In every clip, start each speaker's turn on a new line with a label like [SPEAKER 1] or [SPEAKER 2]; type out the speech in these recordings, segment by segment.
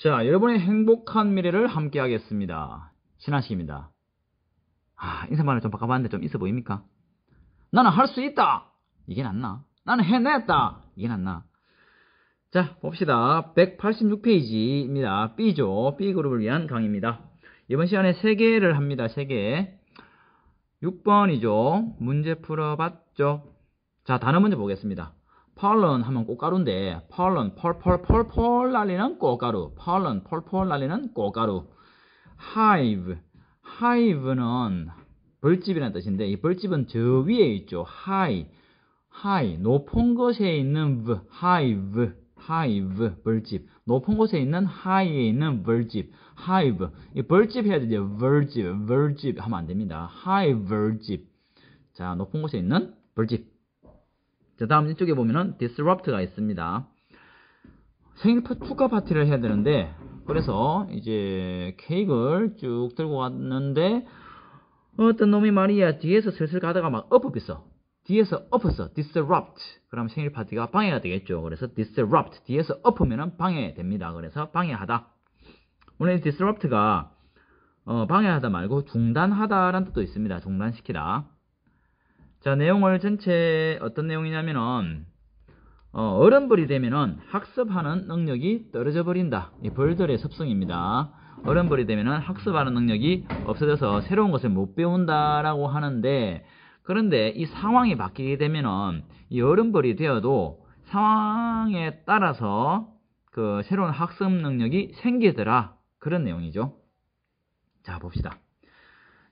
[SPEAKER 1] 자, 여러분의 행복한 미래를 함께 하겠습니다. 신한식입니다. 인사말을 좀 바꿔봤는데 좀 있어 보입니까? 나는 할 수 있다! 이게 낫나? 나는 해냈다! 이게 낫나? 자, 봅시다. 186페이지입니다. B죠. B그룹을 위한 강의입니다. 이번 시간에 3개를 합니다. 3개. 6번이죠. 문제 풀어봤죠? 자, 단어 먼저 보겠습니다. pollen 하면 꽃가루인데 pollen, 펄펄펄펄 날리는 꽃가루. pollen, 펄펄 날리는 꽃가루. hive, hive는 벌집이라는 뜻인데 이 벌집은 저 위에 있죠. high, 높은 곳에 있는 hive, 벌집. 높은 곳에 있는 high에 있는 벌집. hive, 이 벌집 해야 되죠. 벌집 하면 안 됩니다. hive, 벌집. 자, 높은 곳에 있는 벌집. 자, 다음 이쪽에 보면은 disrupt가 있습니다. 생일 축하 파티를 해야 되는데 그래서 이제 케이크를 쭉 들고 왔는데 어떤 놈이 말이야 뒤에서 슬슬 가다가 막 엎었어. 뒤에서 엎었어. disrupt. 그럼 생일 파티가 방해가 되겠죠. 그래서 disrupt. 뒤에서 엎으면은 방해됩니다. 그래서 방해하다. 물론 disrupt가 방해하다 말고 중단하다라는 뜻도 있습니다. 중단시키다. 자, 내용을 전체 어떤 내용이냐면은 어른벌이 되면은 학습하는 능력이 떨어져 버린다. 이 벌들의 습성입니다. 어른벌이 되면은 학습하는 능력이 없어져서 새로운 것을 못 배운다라고 하는데 그런데 이 상황이 바뀌게 되면은 이 어른벌이 되어도 상황에 따라서 그 새로운 학습 능력이 생기더라. 그런 내용이죠. 자, 봅시다.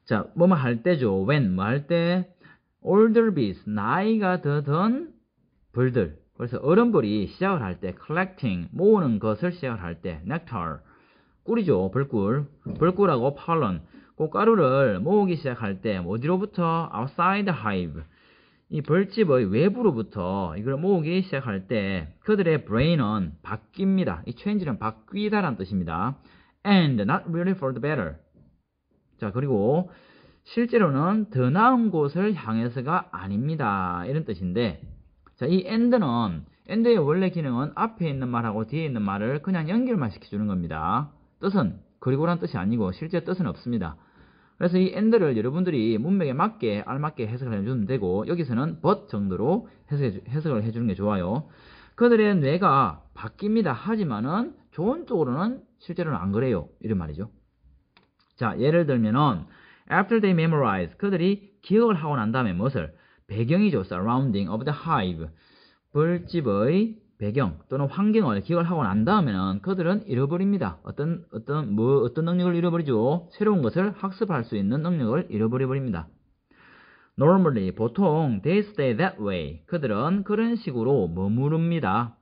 [SPEAKER 1] 자, 뭐뭐 할 때죠. when 뭐 할 때 older bees 나이가 더 든 벌들. 그래서 어른벌이 시작을 할 때 collecting 모으는 것을 시작을 할 때 nectar 꿀이죠. 벌꿀하고 pollen 꽃가루를 모으기 시작할 때 어디로부터 outside hive 이 벌집의 외부로부터 이걸 모으기 시작할 때 그들의 brain은 바뀝니다. 이 change는 바뀌다라는 뜻입니다. and not really for the better. 자, 그리고 실제로는 더 나은 곳을 향해서가 아닙니다. 이런 뜻인데 자, 이 end의 원래 기능은 앞에 있는 말하고 뒤에 있는 말을 그냥 연결만 시켜주는 겁니다. 뜻은 그리고란 뜻이 아니고 실제 뜻은 없습니다. 그래서 이 end를 여러분들이 문맥에 맞게 알맞게 해석을 해주면 되고 여기서는 but 정도로 해석을 해주는 게 좋아요. 그들의 뇌가 바뀝니다. 하지만은 좋은 쪽으로는 실제로는 안 그래요. 이런 말이죠. 자, 예를 들면은 after they memorize 그들이 기억을 하고 난 다음에 무엇을 배경이죠. surrounding of the hive 벌집의 배경 또는 환경을 기억을 하고 난 다음에는 그들은 잃어버립니다. 어떤 능력을 잃어버리죠? 새로운 것을 학습할 수 있는 능력을 잃어버려버립니다. Normally 보통 they stay that way 그들은 그런 식으로 머무릅니다.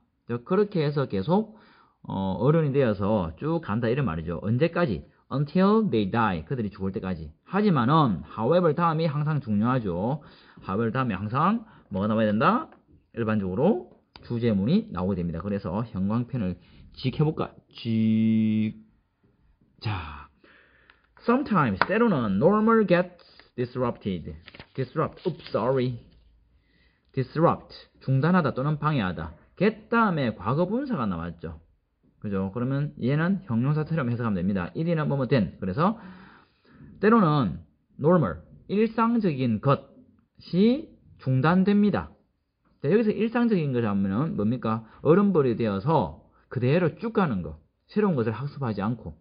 [SPEAKER 1] 그렇게 해서 계속 어른이 되어서 쭉 간다 이런 말이죠. 언제까지? Until they die. 그들이 죽을 때까지. 하지만은 however 다음이 항상 중요하죠. however 다음에 항상 뭐가 나와야 된다? 일반적으로 주제문이 나오게 됩니다. 그래서 형광펜을 해볼까? 자, sometimes 때로는 normal gets disrupted. disrupt 중단하다 또는 방해하다. get 다음에 과거 분사가 나왔죠. 그죠? 그러면 얘는 형용사처럼 해석하면 됩니다. 1이나 뭐뭐 된. 그래서 때로는 normal 일상적인 것이 중단됩니다. 자, 여기서 일상적인 걸 하면은 뭡니까? 어른벌이 되어서 그대로 쭉 가는 거. 새로운 것을 학습하지 않고.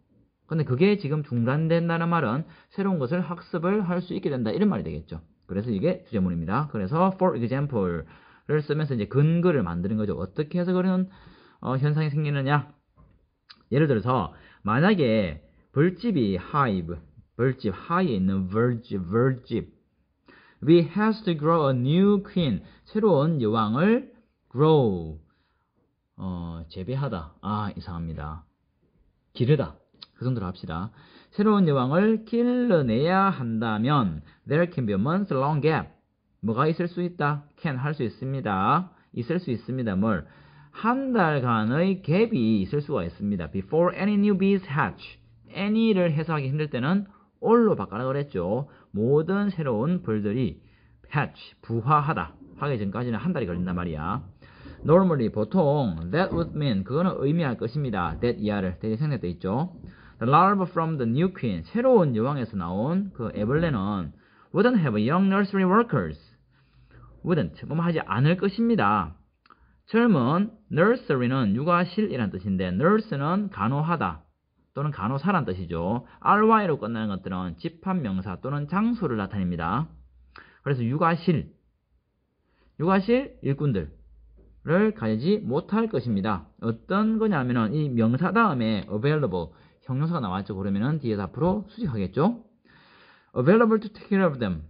[SPEAKER 1] 근데 그게 지금 중단된다는 말은 새로운 것을 학습을 할 수 있게 된다. 이런 말이 되겠죠. 그래서 이게 주제문입니다. 그래서 for example를 쓰면서 이제 근거를 만드는 거죠. 어떻게 해서 그런 현상이 생기느냐? 예를 들어서 만약에 벌집이 hive, 벌집, high에 있는 벌집 We has to grow a new queen. 새로운 여왕을 grow. 재배하다. 이상합니다. 기르다. 그 정도로 합시다. 새로운 여왕을 길러내야 한다면 there can be a month long gap. 뭐가 있을 수 있다? can 할 수 있습니다. 있을 수 있습니다. 뭘? 한 달간의 갭이 있을 수가 있습니다. Before any new bees hatch. any를 해석하기 힘들 때는 all로 바꿔라 그랬죠. 모든 새로운 벌들이 hatch, 부화하다 하기 전까지는 한 달이 걸린단 말이야. normally 보통 that would mean 그거는 의미할 것입니다. that 이하를 that이 생략되어 있죠. The larva from the new queen 새로운 여왕에서 나온 그 애벌레는 wouldn't have young nursery workers. wouldn't 뭐 하지 않을 것입니다. 젊은 nursery는 육아실이란 뜻인데 nurse는 간호하다 또는 간호사란 뜻이죠. ry로 끝나는 것들은 집합명사 또는 장소를 나타냅니다. 그래서 육아실 일꾼들을 가지지 못할 것입니다. 어떤 거냐면은 이 명사 다음에 available 형용사가 나왔죠. 그러면은 뒤에서 앞으로 수식하겠죠. available to take care of them.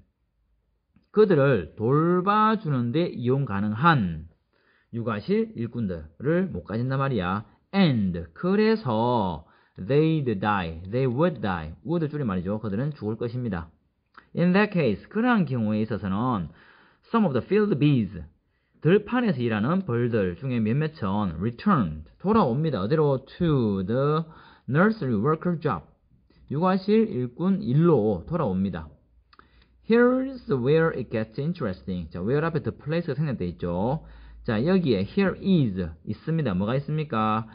[SPEAKER 1] 그들을 돌봐주는데 이용 가능한 육아실 일꾼들을 못 가진단 말이야. And 그래서 they'd die, they would die. would 줄임말이죠. 그들은 죽을 것입니다. In that case, 그러한 경우에 있어서는 some of the field bees, 들판에서 일하는 벌들 중에 몇몇은 returned, 돌아옵니다. 어디로? To the nursery worker job, 육아실 일꾼 일로 돌아옵니다. Here's where it gets interesting. 자, where 앞에 the place가 생략되어 있죠. 자, 여기에 here is 있습니다. 뭐가 있습니까?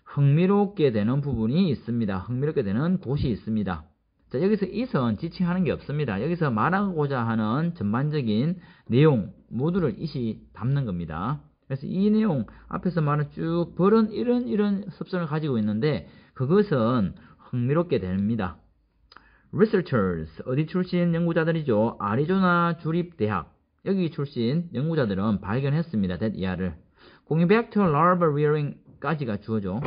[SPEAKER 1] 흥미롭게 되는 부분이 있습니다. 흥미롭게 되는 곳이 있습니다. 자, 여기서 is은 지칭하는 게 없습니다. 여기서 말하고자 하는 전반적인 내용 모두를 is이 담는 겁니다. 그래서 이 내용 앞에서 말은 쭉 벌은 이런 습성을 가지고 있는데 그것은 흥미롭게 됩니다. Researchers 어디 출신 연구자들이죠. 아리조나 주립대학 여기 출신 연구자들은 발견했습니다. that 이하를 Going back to larva rearing까지가 주어죠.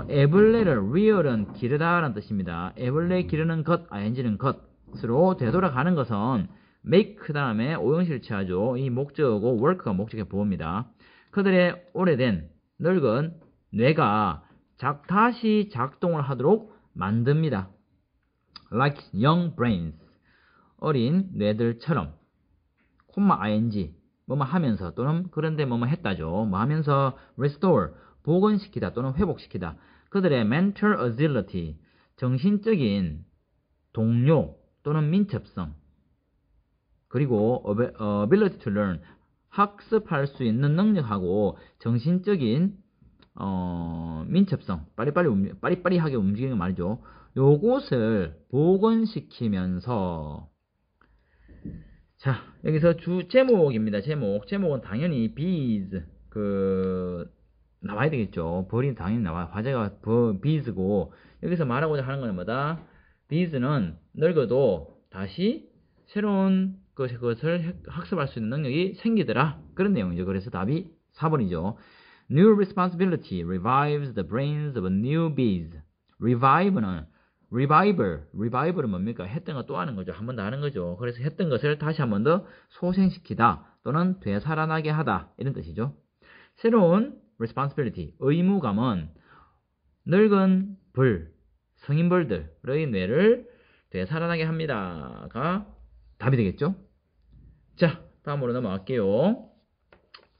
[SPEAKER 1] 애벌레를 rear은 기르다라는 뜻입니다. 애벌레 기르는 것, ing는 것으로 되돌아가는 것은 make 다음에 오형식을 취하죠. 이 목적어고 work가 목적의 보호입니다. 그들의 오래된 늙은 뇌가 다시 작동을 하도록 만듭니다. Like young brains 어린 뇌들처럼 콤마 ing 뭐뭐 하면서 또는 그런데 뭐뭐 했다죠. 뭐 하면서 restore 복원시키다 또는 회복시키다. 그들의 mental agility 정신적인 동료 또는 민첩성 그리고 ability to learn 학습할 수 있는 능력하고 정신적인 민첩성 빠리빠리하게 움직이는 말이죠. 요것을 복원시키면서 자 여기서 주 제목입니다. 제목은 당연히 bees 나와야 되겠죠. 벌이 당연히 나와요. 화제가 bees고 여기서 말하고자 하는 건 뭐다? bees는 늙어도 다시 새로운 것을 학습할 수 있는 능력이 생기더라. 그런 내용이죠. 그래서 답이 4번이죠. New responsibility revives the brains of new bees. revival은 뭡니까? 했던 거 또 하는 거죠. 한 번 더 하는 거죠. 그래서 했던 것을 다시 한 번 더 소생시키다 또는 되살아나게 하다 이런 뜻이죠. 새로운 responsibility, 의무감은 늙은 성인벌들의 뇌를 되살아나게 합니다가 답이 되겠죠. 자, 다음으로 넘어갈게요.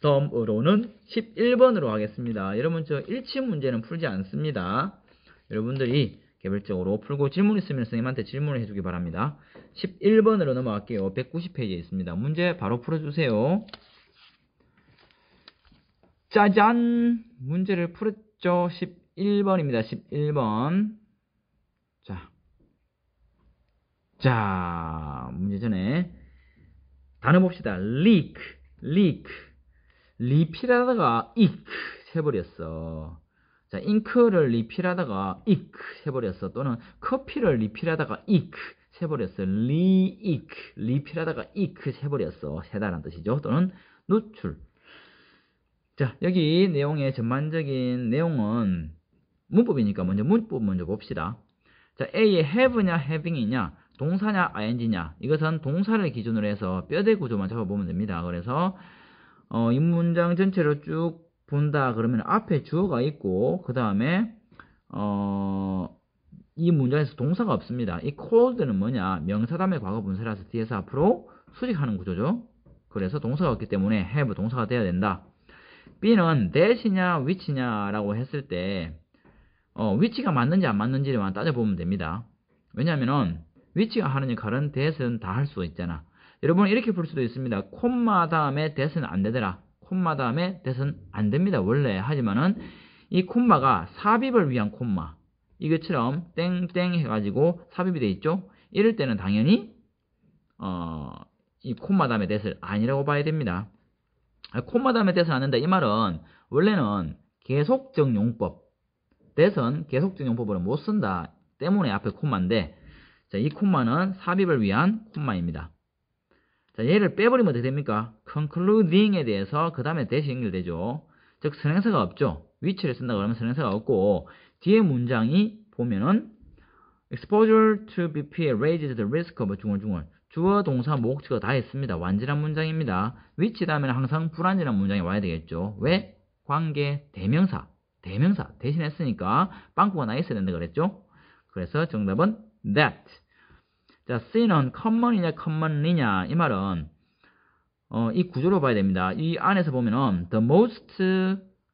[SPEAKER 1] 다음으로는 11번으로 하겠습니다. 여러분 저 1침 문제는 풀지 않습니다. 여러분들이 개별적으로 풀고 질문 있으면 선생님한테 질문을 해주기 바랍니다. 11번으로 넘어갈게요. 190페이지에 있습니다. 문제 바로 풀어주세요. 짜잔! 문제를 풀었죠. 11번입니다. 11번. 자, 문제 전에 단어 봅시다. leak. 리필하다가 해버렸어. 자, 잉크를 리필하다가 해버렸어. 또는 커피를 리필하다가 해버렸어. 리필하다가 해버렸어. 세다라는 뜻이죠. 또는 노출. 자, 여기 내용의 전반적인 내용은 문법이니까 문법 먼저 봅시다. 자, A의 have냐 having이냐 동사냐 ing냐 이것은 동사를 기준으로 해서 뼈대 구조만 잡아보면 됩니다. 그래서 이 문장 전체를 쭉 본다 그러면 앞에 주어가 있고 그 다음에 이 문장에서 동사가 없습니다. 이 cold는 뭐냐 명사 다음에 과거 분사라서 뒤에서 앞으로 수직하는 구조죠. 그래서 동사가 없기 때문에 have 동사가 돼야 된다. B는 that이냐 which냐 라고 했을 때 which가 맞는지 안 맞는지만 따져보면 됩니다. 왜냐하면 which가 하는 역할은 that은 다 할 수 있잖아. 여러분 이렇게 풀 수도 있습니다. 콤마 다음에 that은 안 되더라. 콤마 다음에 that은 안 됩니다. 원래. 하지만은 이 콤마가 삽입을 위한 콤마. 이것처럼 땡땡 해가지고 삽입이 돼 있죠. 이럴 때는 당연히 이 콤마 다음에 that을 아니라고 봐야 됩니다. 콤마 다음에 that을 안 된다. 이 말은 원래는 계속적 용법. that은 계속적 용법으로 못 쓴다. 때문에 앞에 콤마인데 자, 이 콤마는 삽입을 위한 콤마입니다. 자, 얘를 빼버리면 어떻게 됩니까? concluding에 대해서 그 다음에 that이 연결되죠. 즉 선행사가 없죠. 위치를 쓴다 그러면 선행사가 없고 뒤에 문장이 보면은 exposure to BPA raises the risk of 중얼중얼 주어, 동사, 목적어 다 있습니다. 완전한 문장입니다. 위치 다음에는 항상 불완전한 문장이 와야 되겠죠. 왜? 관계, 대명사 대신 했으니까 빵꾸가 나 있어야 된다 그랬죠. 그래서 정답은 that. 자, C는 common이냐 commonly냐 이 말은 이 구조로 봐야 됩니다. 이 안에서 보면은 the most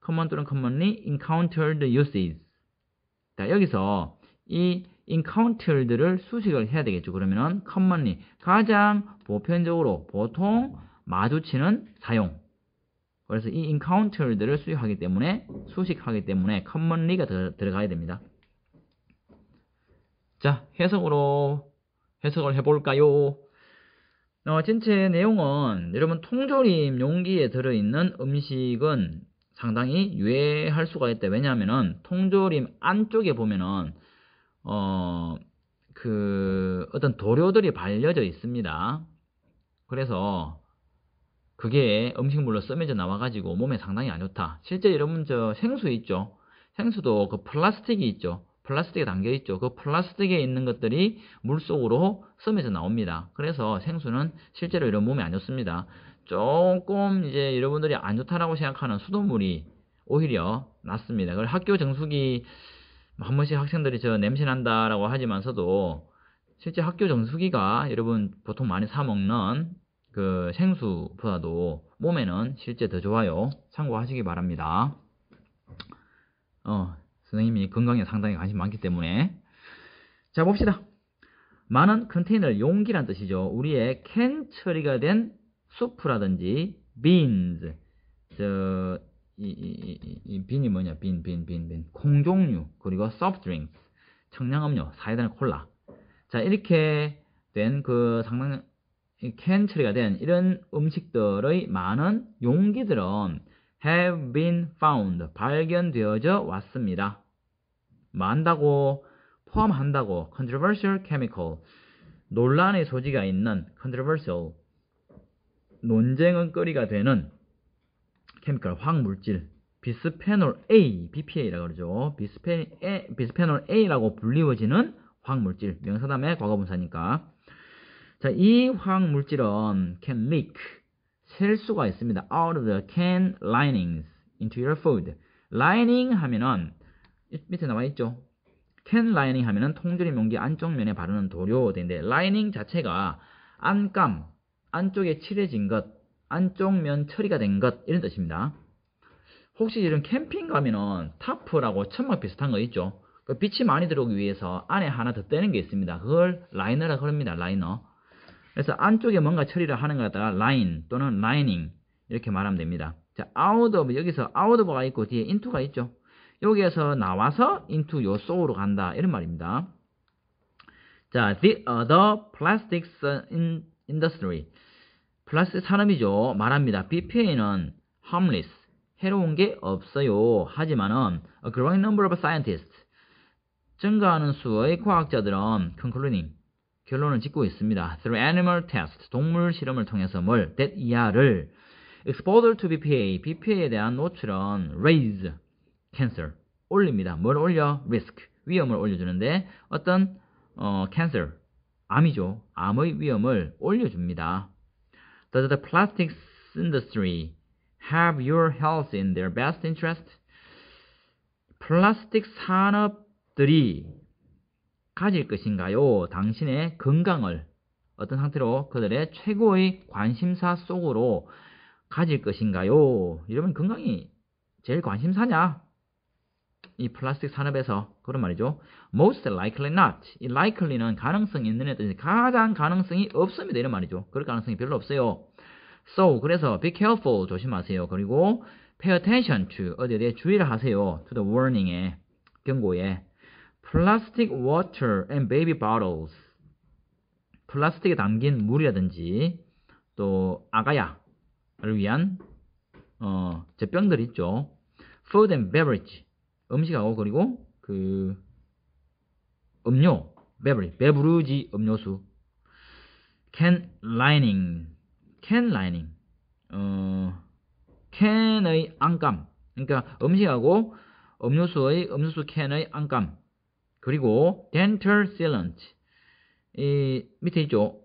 [SPEAKER 1] common 또는 commonly encountered uses. 자, 여기서 이 encountered를 수식을 해야 되겠죠. 그러면은 commonly 가장 보편적으로 보통 마주치는 사용. 그래서 이 encountered를 수식하기 때문에 commonly가 들어가야 됩니다. 자, 해석을 해볼까요? 전체 내용은 여러분 통조림 용기에 들어있는 음식은 상당히 유해할 수가 있다. 왜냐하면은 통조림 안쪽에 보면은 어떤 도료들이 발려져 있습니다. 그래서 그게 음식물로 씀해져 나와가지고 몸에 상당히 안 좋다. 실제 여러분 저 생수 있죠? 생수도 그 플라스틱이 있죠? 플라스틱에 담겨 있죠. 그 플라스틱에 있는 것들이 물속으로 씀해져 나옵니다. 그래서 생수는 실제로 이런 몸에 안 좋습니다. 조금 이제 여러분들이 안 좋다라고 생각하는 수돗물이 오히려 낫습니다. 그래서 학교 정수기 한 번씩 학생들이 저 냄새 난다라고 하지만서도 실제 학교 정수기가 여러분 보통 많이 사 먹는 그 생수보다도 몸에는 실제 더 좋아요. 참고하시기 바랍니다. 선생님이 건강에 상당히 관심 많기 때문에. 자, 봅시다. 많은 컨테이너, 용기란 뜻이죠. 우리의 캔 처리가 된 수프라든지 beans, 이 빈이 뭐냐? 빈. 콩 종류, 그리고 soft drinks, 청량음료, 사이다나 콜라. 자, 이렇게 된 그 상당히 캔 처리가 된 이런 음식들의 많은 용기들은 have been found, 발견되어져 왔습니다. 포함한다고 controversial chemical, 논란의 소지가 있는 controversial, 논쟁거리가 되는 chemical, 화학물질, 비스페놀 A, BPA라고 그러죠. 비스페놀 A라고 불리워지는 화학물질, 명사 다음에 과거분사니까. 자, 이 화학물질은 can leak, 셀 수가 있습니다. out of the can linings into your food. lining 하면은 밑에 나와 있죠. can lining 하면은 통조림 용기 안쪽 면에 바르는 도료인데 lining 자체가 안감, 안쪽에 칠해진 것, 안쪽 면 처리가 된 것 이런 뜻입니다. 혹시 이런 캠핑 가면은 타프라고 천막 비슷한 거 있죠. 그 빛이 많이 들어오기 위해서 안에 하나 더 떼는 게 있습니다. 그걸 라이너라고 합니다. 라이너. 그래서 안쪽에 뭔가 처리를 하는 것 갖다가 line 또는 lining 이렇게 말하면 됩니다. 자, out of, 여기서 out of가 있고 뒤에 into가 있죠. 여기에서 나와서 into 요 속으로 간다 이런 말입니다. 자, the plastics industry, 플라스틱 산업이죠. 말합니다. BPA는 harmless, 해로운 게 없어요. 하지만은 a growing number of scientists, 증가하는 수의 과학자들은 concluding, 결론을 짓고 있습니다. Through animal test, 동물 실험을 통해서 that 이하를 exposure to BPA, BPA에 대한 노출은 raise cancer, 올립니다. 뭘 올려? risk, 위험을 올려주는데 어떤 cancer, 암이죠. 암의 위험을 올려줍니다. Does the plastics industry have your health in their best interest? 플라스틱 산업들이 가질 것인가요? 당신의 건강을 어떤 상태로 그들의 최고의 관심사 속으로 가질 것인가요? 여러분 건강이 제일 관심사냐? 이 플라스틱 산업에서 그런 말이죠. Most likely not. 이 likely는 가능성이 있는 뜻이 가장 가능성이 없습니다. 이런 말이죠. 그럴 가능성이 별로 없어요. So, 그래서 be careful, 조심하세요. 그리고 pay attention to, 어디에 대해 주의를 하세요. to the warning에, 경고에. plastic water and baby bottles. 플라스틱에 담긴 물이라든지 또 아가야를 위한 젖병들 있죠. food and beverage. 음식하고 그리고 그 음료, beverage, 배부르지 음료수. can lining. 캔의 안감. 그러니까 음식하고 음료수 캔의 안감. 그리고 dental sealant. 이 밑에 있죠.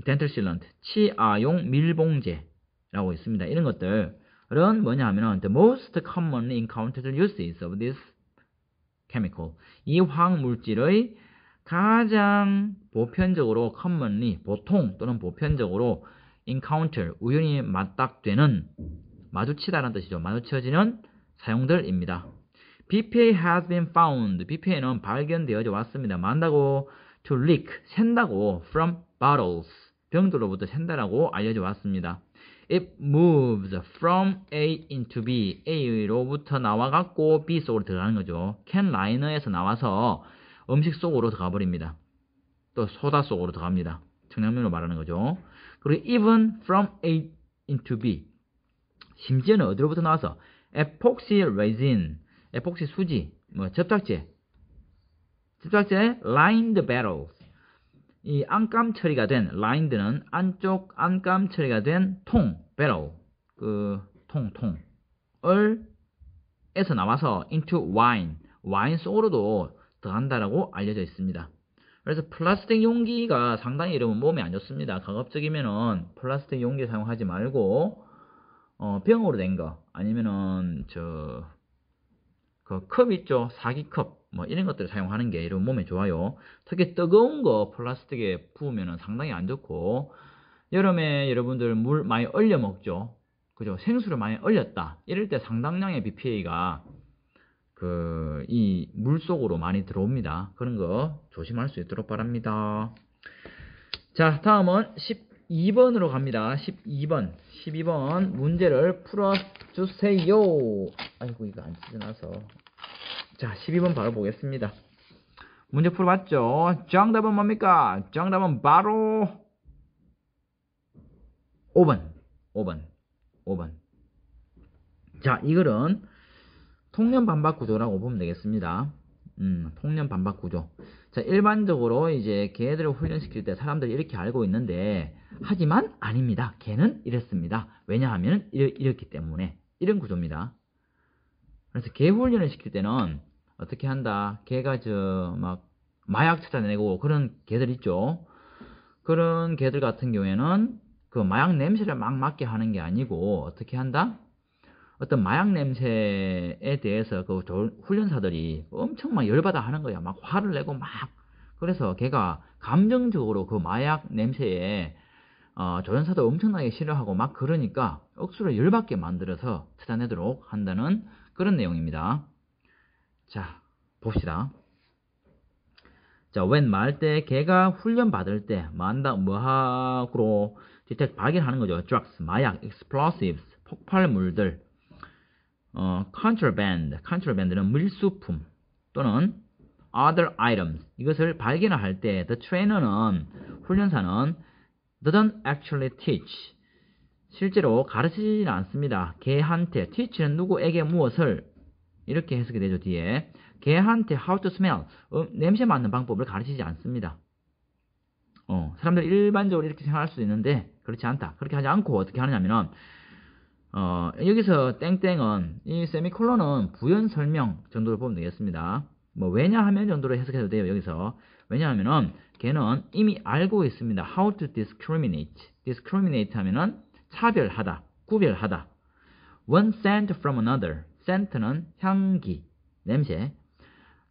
[SPEAKER 1] dental sealant. 치아용 밀봉제라고 있습니다. 이런 것들은 뭐냐 하면은 the most commonly encountered uses of this chemical. 이 화학물질의 가장 보편적으로 commonly 보통 또는 보편적으로 encounter 우연히 마주치다라는 뜻이죠. 마주쳐지는 사용들입니다. BPA has been found. BPA는 발견되어져 왔습니다. 만다고 to leak, 샌다고 from bottles, 병들로부터 샌다라고 알려져 왔습니다. It moves from A into B. A로부터 나와갖고 B 속으로 들어가는 거죠. 캔 라이너에서 나와서 음식 속으로 들어가 버립니다. 또 소다 속으로 들어갑니다. 청량면으로 말하는 거죠. 그리고 even from A into B. 심지어는 어디로부터 나와서 epoxy resin, 에폭시 수지, 접착제 lined barrels. 이 안감 처리가 된 lined는 안쪽 안감 처리가 된 통, barrel, 그 통을 에서 나와서 into 와인 속으로도 들어간다라고 알려져 있습니다. 그래서 플라스틱 용기가 상당히 이러면 몸에 안 좋습니다. 가급적이면은 플라스틱 용기 사용하지 말고 병으로 된 거 아니면은 그 컵 있죠. 사기컵 이런 것들을 사용하는 게 이런 몸에 좋아요. 특히 뜨거운 거 플라스틱에 부으면 상당히 안 좋고, 여름에 여러분들 물 많이 얼려 먹죠. 그죠? 생수를 많이 얼렸다 이럴 때 상당량의 BPA가 이 물 속으로 많이 들어옵니다. 그런 거 조심할 수 있도록 바랍니다. 자, 다음은 12번으로 갑니다. 12번 문제를 풀어주세요. 아이고, 이거 안 찢어놔서. 자, 12번 바로 보겠습니다. 문제 풀어봤죠? 정답은 뭡니까? 정답은 바로 5번. 자, 이거는 통념 반박 구조라고 보면 되겠습니다. 통념 반박 구조. 자, 일반적으로 이제 개들을 훈련시킬 때 사람들이 이렇게 알고 있는데, 하지만 아닙니다. 개는 이랬습니다. 왜냐하면 이렇기 때문에. 이런 구조입니다. 그래서 개 훈련을 시킬 때는 어떻게 한다? 개가 마약 찾아내고 그런 개들 있죠. 그런 개들 같은 경우에는 그 마약 냄새를 막 맡게 하는 게 아니고 어떻게 한다? 어떤 마약 냄새에 대해서 그 훈련사들이 엄청 막 열받아 하는 거야. 막 화를 내고 막. 그래서 걔가 감정적으로 그 마약 냄새에 조련사도 엄청나게 싫어하고 막 그러니까 억수로 열받게 만들어서 찾아내도록 한다는 그런 내용입니다. 자, 봅시다. 자, when 말 때 걔가 훈련 받을 때 뭐하고 detect 발견하는 거죠. drugs, 마약, explosives, 폭발물들. contraband는 밀수품 또는 other items, 이것을 발견할 때 the trainer는 훈련사는 doesn't actually teach, 실제로 가르치지는 않습니다. 걔한테, teach는 누구에게 무엇을, 이렇게 해석이 되죠. 뒤에 걔한테 how to smell, 냄새 맡는 방법을 가르치지 않습니다. 사람들 일반적으로 이렇게 생각할 수 있는데 그렇지 않다. 그렇게 하지 않고 어떻게 하느냐면은 여기서 땡땡은 이 세미콜론은 부연 설명 정도로 보면 되겠습니다. 왜냐하면 정도로 해석해도 돼요. 여기서 왜냐하면은 걔는 이미 알고 있습니다. how to discriminate 하면은 차별하다, 구별하다. one scent from another, scent는 향기, 냄새,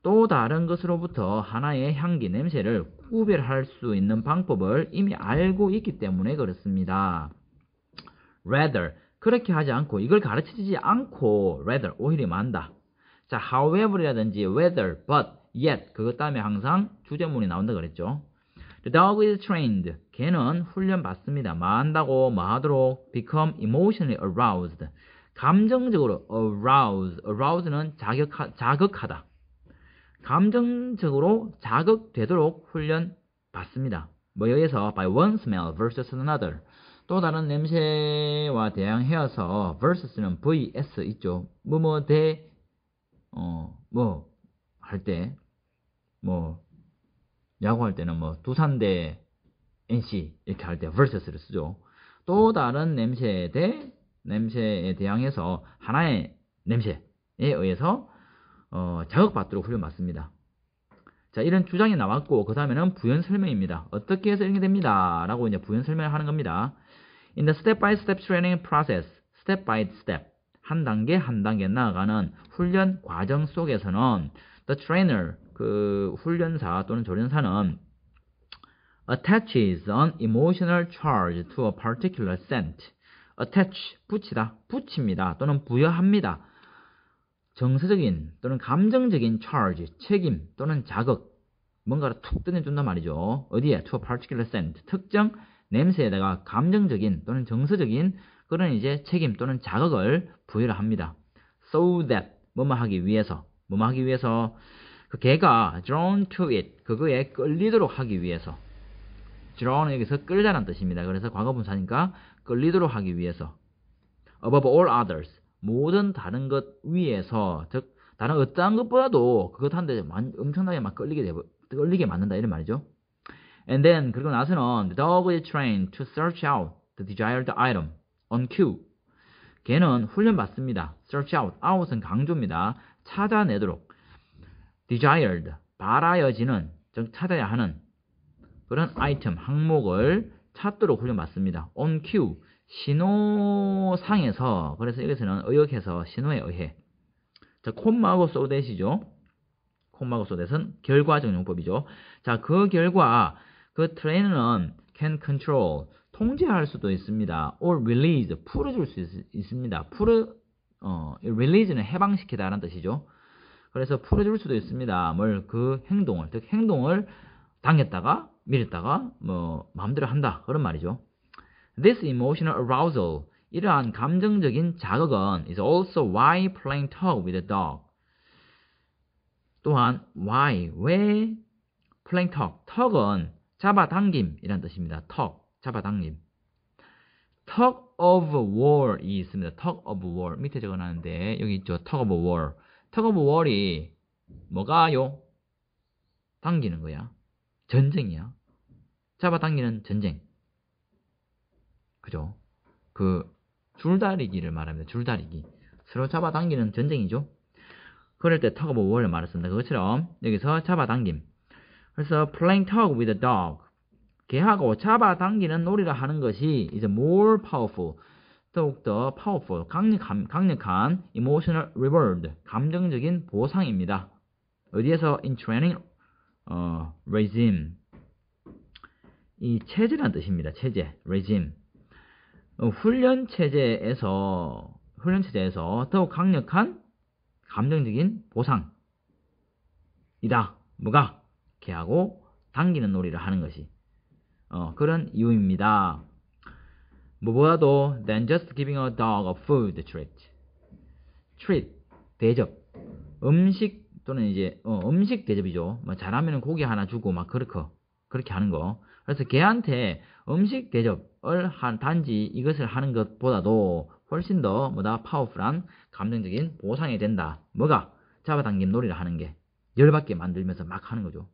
[SPEAKER 1] 또 다른 것으로부터 하나의 향기, 냄새를 구별할 수 있는 방법을 이미 알고 있기 때문에 그렇습니다. rather, 그렇게 하지 않고, 이걸 가르치지 않고 rather, 오히려 만다. 자, however이라든지 whether, but, yet, 그것 다음에 항상 주제문이 나온다 그랬죠. The dog is trained. 걔는 훈련 받습니다. 뭐 한다고, 뭐 하도록, become emotionally aroused. 감정적으로 arouse는 자극하다. 감정적으로 자극되도록 훈련 받습니다. 뭐 여기서 by one smell versus another. 또 다른 냄새와 대항해서 versus는 vs 있죠. 할 때, 야구할 때는 두산 대 NC 이렇게 할 때 versus를 쓰죠. 또 다른 냄새에 대항해서 하나의 냄새에 의해서 자극받도록 훈련받습니다. 자, 이런 주장이 나왔고 그 다음에는 부연 설명입니다. 어떻게 해서 이렇게 됩니다. 라고 이제 부연 설명을 하는 겁니다. In the step-by-step training process, step by step, 한 단계 한 단계 나아가는 훈련 과정 속에서는 the trainer, 그 훈련사 또는 조련사는 attaches an emotional charge to a particular scent. attach, 붙입니다. 또는 부여합니다. 정서적인 또는 감정적인 charge, 책임 또는 자극, 뭔가를 툭 뜯어준단 말이죠. 어디에? to a particular scent, 특정 냄새에다가 감정적인 또는 정서적인 그런 이제 책임 또는 자극을 부여를 합니다. so that, 뭐뭐 하기 위해서 그 걔가 drawn to it, 그거에 끌리도록 하기 위해서. draw는 여기서 끌자란 뜻입니다. 그래서 과거분사니까 끌리도록 하기 위해서. above all others, 모든 다른 것 위에서, 즉 다른 어떠한 것보다도 그것한테 엄청나게 막 끌리게 만든다 이런 말이죠. And then 그리고 나서는 the dog is trained to search out the desired item on cue. 걔는 훈련받습니다. search out은 강조입니다. 찾아내도록. desired, 바라여지는, 즉 찾아야 하는 그런 아이템, 항목을 찾도록 훈련받습니다. on cue, 신호상에서. 그래서 여기서는 의역해서 신호에 의해. 자, 콤마하고 so that이죠. 콤마하고 so that은 결과정용법이죠. 자, 그 결과 그 트레이너는 can control, 통제할 수도 있습니다. or release, 풀어줄 수 있습니다. release는 해방시키다 라는 뜻이죠. 그래서 풀어줄 수도 있습니다. 그 행동을, 즉 행동을 당겼다가 밀었다가 마음대로 한다 그런 말이죠. This emotional arousal, 이러한 감정적인 자극은 is also why playing tug with a dog. 또한 why, 왜 playing tug, tug은 잡아당김이란 뜻입니다. tug, 잡아당김. tug of war이 있습니다. tug of war 밑에 적어놨는데 여기 있죠. tug of war. tug of war이 뭐가요? 당기는 거야. 전쟁이야. 잡아당기는 전쟁. 그죠? 그 줄다리기를 말합니다. 줄다리기. 서로 잡아당기는 전쟁이죠. 그럴 때 tug of war를 말했습니다. 그것처럼 여기서 잡아당김. 그래서 playing tug with a dog. 걔하고 잡아당기는 놀이를 하는 것이 이제 more powerful, 더욱더 powerful, 강력한 emotional reward, 감정적인 보상입니다. 어디에서? in training regime. 이 체제란 뜻입니다. 체제, regime. 훈련 체제에서 더욱 강력한 감정적인 보상이다. 뭐가? 걔하고 당기는 놀이를 하는 것이. 그런 이유입니다. 뭐보다도 than just giving a dog a food treat. treat, 대접. 음식 또는 이제 음식 대접이죠. 잘하면 고기 하나 주고 막 그렇게 하는 거. 그래서 걔한테 음식 대접을 단지 이것을 하는 것보다도 훨씬 더 파워풀한 감정적인 보상이 된다. 뭐가? 잡아당김 놀이를 하는 게. 열받게 만들면서 막 하는 거죠.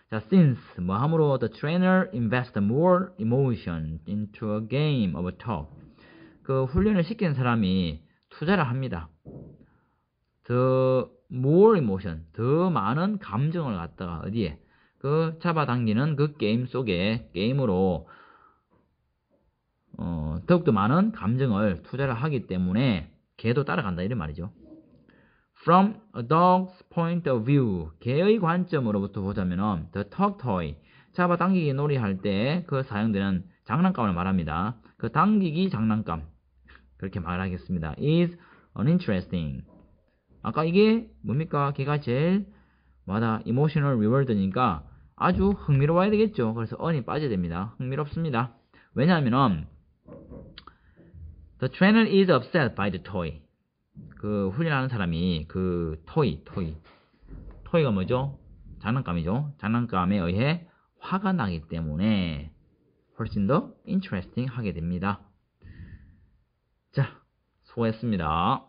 [SPEAKER 1] 자, since 함으로 the trainer invests more emotion into a game of tug. 그 훈련을 시키는 사람이 투자를 합니다. the more emotion, 더 많은 감정을 갖다가 어디에? 그 잡아당기는 그 게임 속에 게임으로 더욱더 많은 감정을 투자를 하기 때문에 걔도 따라간다 이런 말이죠. From a dog's point of view, 개의 관점으로부터 보자면은 the tug toy, 잡아당기기 놀이할 때 그 사용되는 장난감을 말합니다. 그 당기기 장난감, 그렇게 말하겠습니다. is uninteresting. 아까 이게 뭡니까? 걔가 제일 emotional reward니까 아주 흥미로워야 되겠죠. 그래서 on이 빠져야 됩니다. 흥미롭습니다. 왜냐하면 the trainer is upset by the toy. 그 훈련하는 사람이 그 토이가 뭐죠? 장난감이죠. 장난감에 의해 화가 나기 때문에 훨씬 더 interesting 하게 됩니다. 자, 수고했습니다.